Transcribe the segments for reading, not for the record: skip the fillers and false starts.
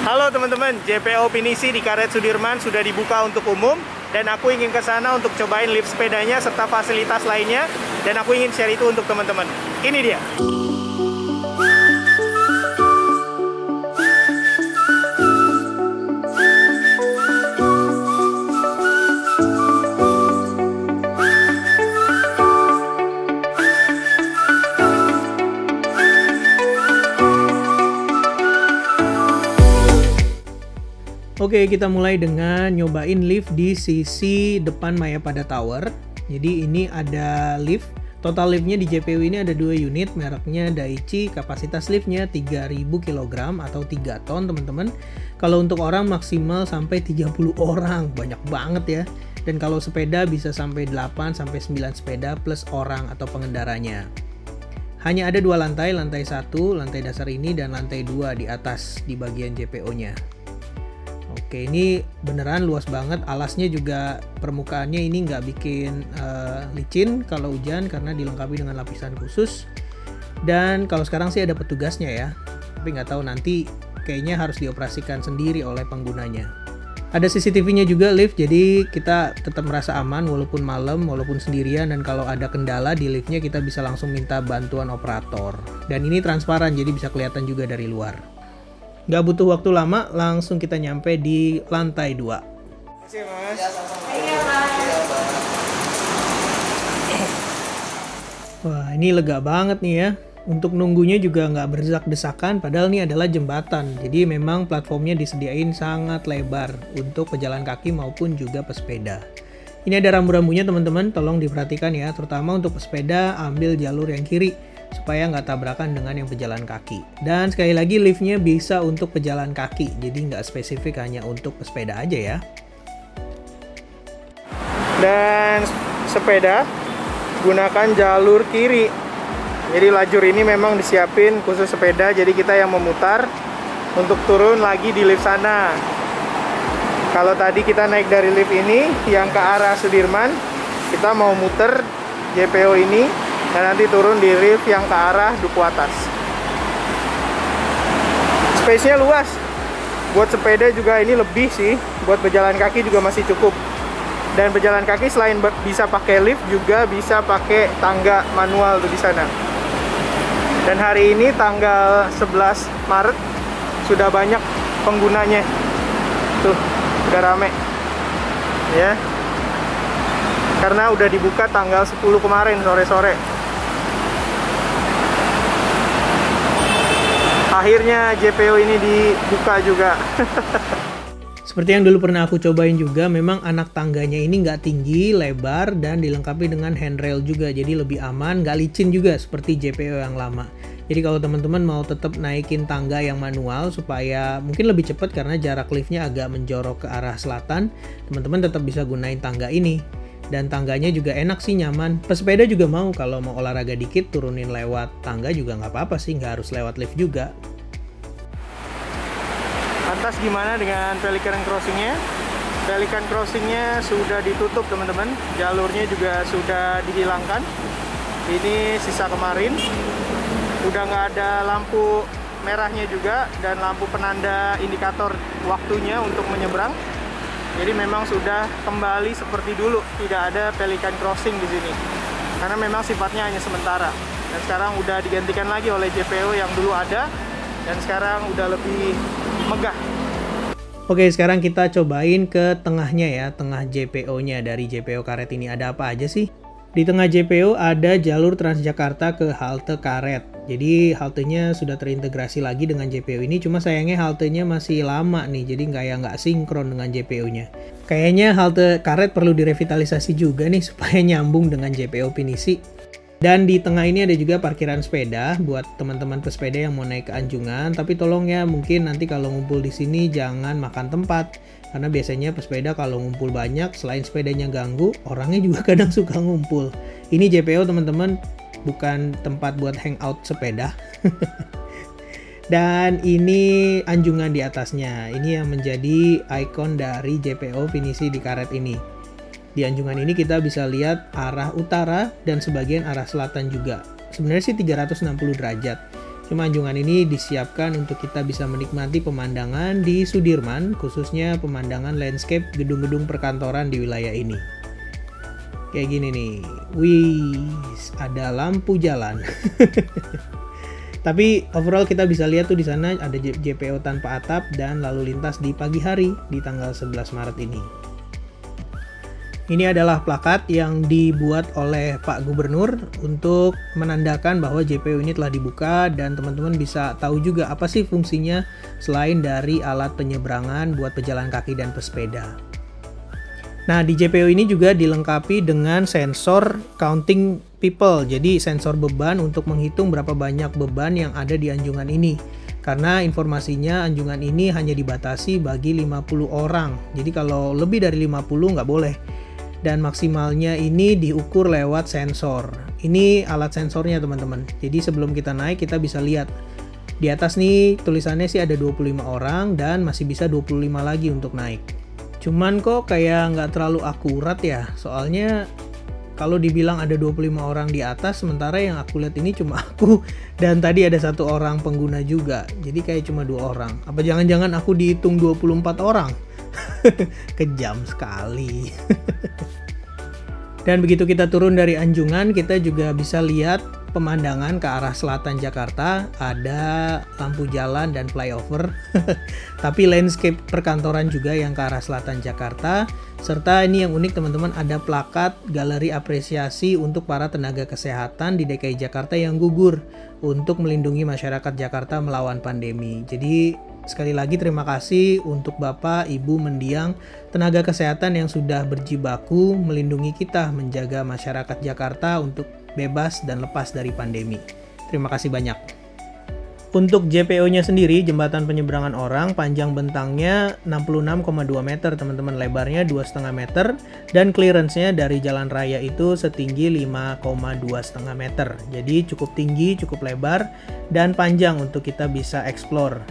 Halo teman-teman, JPO Pinisi di Karet Sudirman sudah dibuka untuk umum dan aku ingin ke sana untuk cobain lift sepedanya serta fasilitas lainnya, dan aku ingin share itu untuk teman-teman. Ini dia. Oke, kita mulai dengan nyobain lift di sisi depan Mayapada Tower. Jadi ini ada lift. Total liftnya di JPO ini ada 2 unit, mereknya Daichi. Kapasitas liftnya 3000 kg atau 3 ton teman-teman. Kalau untuk orang maksimal sampai 30 orang, banyak banget ya. Dan kalau sepeda bisa sampai 8-9 sepeda plus orang atau pengendaranya. Hanya ada 2 lantai, lantai 1, lantai dasar ini, dan lantai 2 di atas di bagian JPO-nya. Oke, ini beneran luas banget. Alasnya juga permukaannya ini nggak bikin licin kalau hujan karena dilengkapi dengan lapisan khusus. Dan kalau sekarang sih ada petugasnya ya, tapi nggak tahu nanti kayaknya harus dioperasikan sendiri oleh penggunanya. Ada CCTV-nya juga lift, jadi kita tetap merasa aman walaupun malam, walaupun sendirian, dan kalau ada kendala di liftnya kita bisa langsung minta bantuan operator. Dan ini transparan, jadi bisa kelihatan juga dari luar. Nggak butuh waktu lama, langsung kita nyampe di lantai 2. Terima kasih, Mas. Wah, ini lega banget nih ya. Untuk nunggunya juga nggak berdesak-desakan, padahal ini adalah jembatan. Jadi memang platformnya disediain sangat lebar untuk pejalan kaki maupun juga pesepeda. Ini ada rambu-rambunya teman-teman, tolong diperhatikan ya. Terutama untuk pesepeda, ambil jalur yang kiri supaya nggak tabrakan dengan yang pejalan kaki. Dan sekali lagi liftnya bisa untuk pejalan kaki, jadi nggak spesifik hanya untuk pesepeda aja ya. Dan sepeda gunakan jalur kiri. Jadi lajur ini memang disiapin khusus sepeda, jadi kita yang memutar untuk turun lagi di lift sana. Kalau tadi kita naik dari lift ini yang ke arah Sudirman, kita mau muter JPO ini dan nanti turun di lift yang ke arah Duku Atas. Space-nya luas. Buat sepeda juga ini lebih sih. Buat pejalan kaki juga masih cukup. Dan pejalan kaki selain bisa pakai lift juga bisa pakai tangga manual tuh di sana. Dan hari ini tanggal 11 Maret sudah banyak penggunanya. Tuh, udah rame. Ya. Karena udah dibuka tanggal 10 kemarin sore-sore. Akhirnya JPO ini dibuka juga. Seperti yang dulu pernah aku cobain juga, memang anak tangganya ini nggak tinggi, lebar, dan dilengkapi dengan handrail juga. Jadi lebih aman, nggak licin juga seperti JPO yang lama. Jadi kalau teman-teman mau tetap naikin tangga yang manual supaya mungkin lebih cepat karena jarak liftnya agak menjorok ke arah selatan, teman-teman tetap bisa gunain tangga ini. Dan tangganya juga enak sih, nyaman. Pesepeda juga mau, kalau mau olahraga dikit turunin lewat tangga juga nggak apa-apa sih, nggak harus lewat lift juga. Lantas gimana dengan Pelikan Crossing-nya? Pelikan Crossing-nya sudah ditutup teman-teman, jalurnya juga sudah dihilangkan. Ini sisa kemarin. Udah nggak ada lampu merahnya juga dan lampu penanda indikator waktunya untuk menyeberang. Jadi memang sudah kembali seperti dulu, tidak ada Pelikan Crossing di sini. Karena memang sifatnya hanya sementara. Dan sekarang udah digantikan lagi oleh JPO yang dulu ada, dan sekarang udah lebih megah. Oke, sekarang kita cobain ke tengahnya ya, tengah JPO-nya dari JPO Karet ini. Ada apa aja sih? Di tengah JPO ada jalur Transjakarta ke halte Karet. Jadi haltenya sudah terintegrasi lagi dengan JPO ini, cuma sayangnya haltenya masih lama nih, jadi nggak sinkron dengan JPO-nya. Kayaknya halte Karet perlu direvitalisasi juga nih supaya nyambung dengan JPO Pinisi. Dan di tengah ini ada juga parkiran sepeda buat teman-teman pesepeda yang mau naik ke Anjungan. Tapi tolong ya, mungkin nanti kalau ngumpul di sini jangan makan tempat. Karena biasanya pesepeda kalau ngumpul banyak, selain sepedanya ganggu, orangnya juga kadang suka ngumpul. Ini JPO teman-teman, bukan tempat buat hangout sepeda. Dan ini Anjungan di atasnya. Ini yang menjadi ikon dari JPO Pinisi di Karet ini. Di Anjungan ini kita bisa lihat arah utara dan sebagian arah selatan juga. Sebenarnya sih 360 derajat. Cuma anjungan ini disiapkan untuk kita bisa menikmati pemandangan di Sudirman, khususnya pemandangan landscape gedung-gedung perkantoran di wilayah ini. Kayak gini nih, wih, ada lampu jalan. Tapi overall kita bisa lihat tuh di sana ada JPO tanpa atap dan lalu lintas di pagi hari di tanggal 11 Maret ini. Ini adalah plakat yang dibuat oleh Pak Gubernur untuk menandakan bahwa JPO ini telah dibuka dan teman-teman bisa tahu juga apa sih fungsinya selain dari alat penyeberangan buat pejalan kaki dan pesepeda. Nah, di JPO ini juga dilengkapi dengan sensor counting people, jadi sensor beban untuk menghitung berapa banyak beban yang ada di anjungan ini. Karena informasinya anjungan ini hanya dibatasi bagi 50 orang, jadi kalau lebih dari 50 nggak boleh. Dan maksimalnya ini diukur lewat sensor. Ini alat sensornya teman-teman. Jadi sebelum kita naik kita bisa lihat di atas nih tulisannya sih ada 25 orang dan masih bisa 25 lagi untuk naik. Cuman kok kayak nggak terlalu akurat ya. Soalnya kalau dibilang ada 25 orang di atas, sementara yang aku lihat ini cuma aku dan tadi ada 1 orang pengguna juga. Jadi kayak cuma 2 orang. Apa jangan-jangan aku dihitung 24 orang? Kejam sekali. Dan begitu kita turun dari anjungan, kita juga bisa lihat pemandangan ke arah selatan Jakarta. Ada lampu jalan dan flyover. Tapi landscape perkantoran juga yang ke arah selatan Jakarta. Serta ini yang unik teman-teman, ada plakat galeri apresiasi untuk para tenaga kesehatan di DKI Jakarta yang gugur untuk melindungi masyarakat Jakarta melawan pandemi. Jadi sekali lagi terima kasih untuk Bapak, Ibu mendiang tenaga kesehatan yang sudah berjibaku melindungi kita, menjaga masyarakat Jakarta untuk bebas dan lepas dari pandemi. Terima kasih banyak. Untuk JPO-nya sendiri, jembatan penyeberangan orang, panjang bentangnya 66,2 meter teman-teman, lebarnya 2,5 meter, dan clearance-nya dari jalan raya itu setinggi 5,2 meter. Jadi cukup tinggi, cukup lebar, dan panjang untuk kita bisa explore.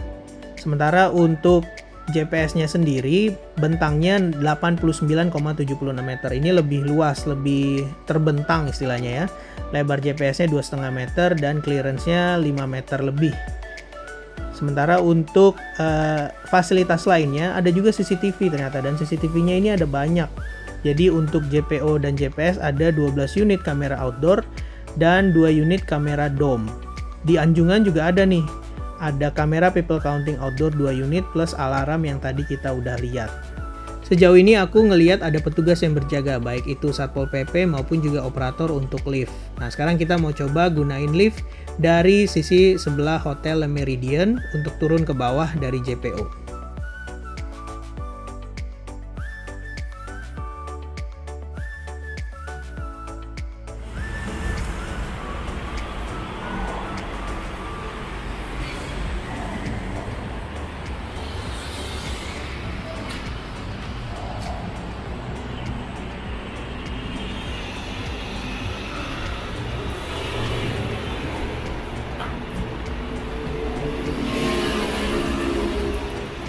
Sementara untuk GPS-nya sendiri bentangnya 89,76 meter. Ini lebih luas, lebih terbentang istilahnya ya. Lebar GPS-nya 2,5 meter dan clearance-nya 5 meter lebih. Sementara untuk fasilitas lainnya ada juga CCTV ternyata, dan CCTV-nya ini ada banyak. Jadi untuk JPO dan GPS ada 12 unit kamera outdoor dan 2 unit kamera dome. Di Anjungan juga ada nih. Ada kamera people counting outdoor 2 unit plus alarm yang tadi kita udah lihat. Sejauh ini aku ngelihat ada petugas yang berjaga, baik itu Satpol PP maupun juga operator untuk lift. Nah sekarang kita mau coba gunain lift dari sisi sebelah Hotel Le Méridien untuk turun ke bawah dari JPO.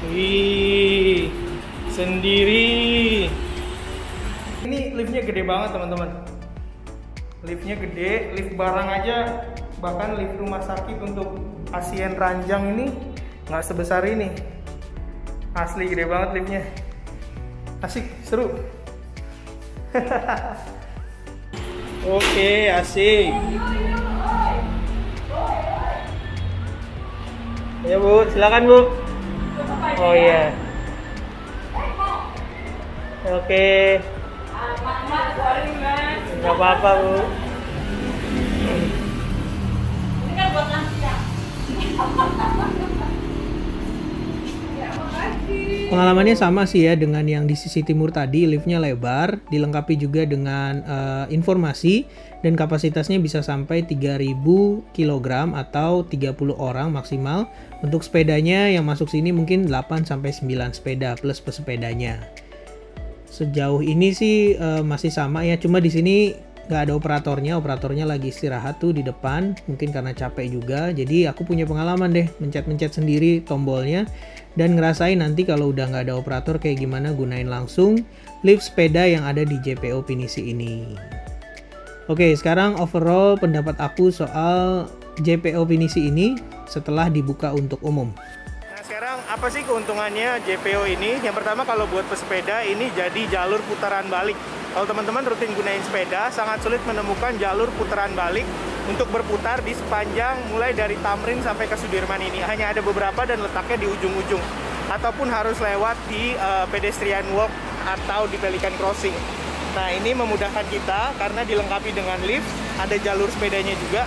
Wih, sendiri. Ini liftnya gede banget teman-teman. Liftnya gede, lift barang aja, bahkan lift rumah sakit untuk pasien ranjang ini nggak sebesar ini. Asli gede banget liftnya. Asik, seru. Oke, asik. Ya Bu, silakan Bu. Oh iya. Oke. Nggak apa-apa Bu. Ini kan buat nasi ya. Pengalamannya sama sih ya dengan yang di sisi timur tadi, liftnya lebar, dilengkapi juga dengan informasi dan kapasitasnya bisa sampai 3000 kg atau 30 orang maksimal. Untuk sepedanya yang masuk sini mungkin 8-9 sepeda plus pesepedanya. Sejauh ini sih masih sama ya, cuma di sini nggak ada operatornya lagi istirahat tuh di depan, mungkin karena capek juga. Jadi aku punya pengalaman deh mencet-mencet sendiri tombolnya dan ngerasain nanti kalau udah nggak ada operator kayak gimana gunain langsung lift sepeda yang ada di JPO Pinisi ini. Oke, sekarang overall pendapat aku soal JPO Pinisi ini setelah dibuka untuk umum. Nah sekarang apa sih keuntungannya JPO ini? Yang pertama kalau buat pesepeda ini jadi jalur putaran balik. Kalau teman-teman rutin gunain sepeda, sangat sulit menemukan jalur putaran balik untuk berputar di sepanjang mulai dari Tamrin sampai ke Sudirman ini. Hanya ada beberapa dan letaknya di ujung-ujung. Ataupun harus lewat di pedestrian walk atau di Pelikan Crossing. Nah ini memudahkan kita karena dilengkapi dengan lift, ada jalur sepedanya juga.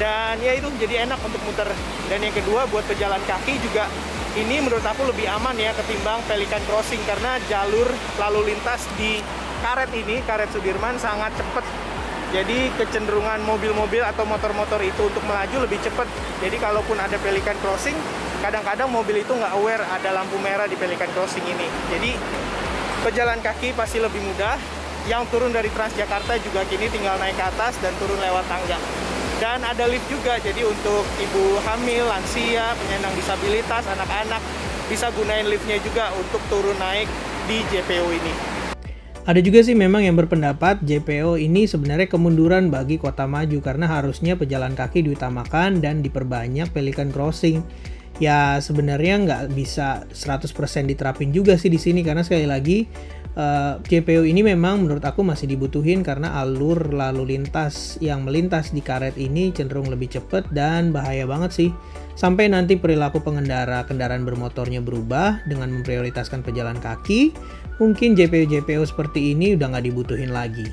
Dan ya itu jadi enak untuk muter. Dan yang kedua buat pejalan kaki juga ini menurut aku lebih aman ya ketimbang Pelikan Crossing. Karena jalur lalu lintas di karet ini, karet Sudirman sangat cepat. Jadi kecenderungan mobil-mobil atau motor-motor itu untuk melaju lebih cepat. Jadi kalaupun ada Pelikan Crossing, kadang-kadang mobil itu nggak aware ada lampu merah di Pelikan Crossing ini. Jadi pejalan kaki pasti lebih mudah. Yang turun dari Transjakarta juga kini tinggal naik ke atas dan turun lewat tangga. Dan ada lift juga, jadi untuk ibu hamil, lansia, penyandang disabilitas, anak-anak bisa gunain liftnya juga untuk turun naik di JPO ini. Ada juga sih memang yang berpendapat JPO ini sebenarnya kemunduran bagi Kota Maju karena harusnya pejalan kaki diutamakan dan diperbanyak Pelikan Crossing. Ya sebenarnya nggak bisa 100% diterapin juga sih di sini karena sekali lagi JPO ini memang menurut aku masih dibutuhin karena alur lalu lintas yang melintas di karet ini cenderung lebih cepat dan bahaya banget sih. Sampai nanti perilaku pengendara kendaraan bermotornya berubah dengan memprioritaskan pejalan kaki, mungkin JPO-JPO seperti ini udah nggak dibutuhin lagi.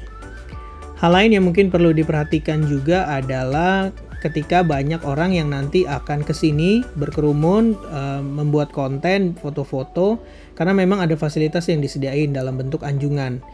Hal lain yang mungkin perlu diperhatikan juga adalah ketika banyak orang yang nanti akan kesini berkerumun membuat konten foto-foto karena memang ada fasilitas yang disediain dalam bentuk anjungan.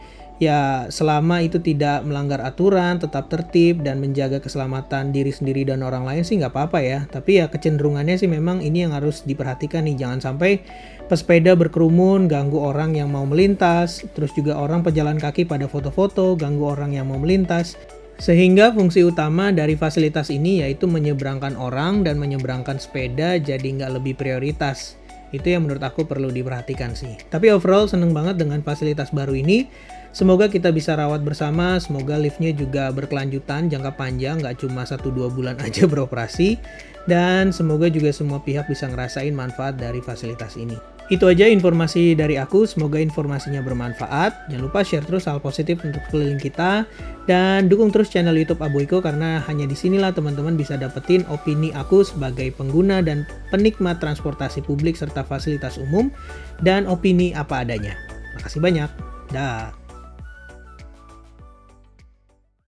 Ya selama itu tidak melanggar aturan, tetap tertib dan menjaga keselamatan diri sendiri dan orang lain sih nggak apa-apa ya. Tapi ya kecenderungannya sih memang ini yang harus diperhatikan nih. Jangan sampai pesepeda berkerumun, ganggu orang yang mau melintas, terus juga orang pejalan kaki pada foto-foto, ganggu orang yang mau melintas. Sehingga fungsi utama dari fasilitas ini yaitu menyeberangkan orang dan menyeberangkan sepeda jadi nggak lebih prioritas. Itu yang menurut aku perlu diperhatikan sih. Tapi overall seneng banget dengan fasilitas baru ini. Semoga kita bisa rawat bersama, semoga liftnya juga berkelanjutan jangka panjang, nggak cuma 1-2 bulan aja beroperasi. Dan semoga juga semua pihak bisa ngerasain manfaat dari fasilitas ini. Itu aja informasi dari aku, semoga informasinya bermanfaat. Jangan lupa share terus hal positif untuk keliling kita. Dan dukung terus channel YouTube Aboiko karena hanya disinilah teman-teman bisa dapetin opini aku sebagai pengguna dan penikmat transportasi publik serta fasilitas umum. Dan opini apa adanya. Makasih banyak. Dah.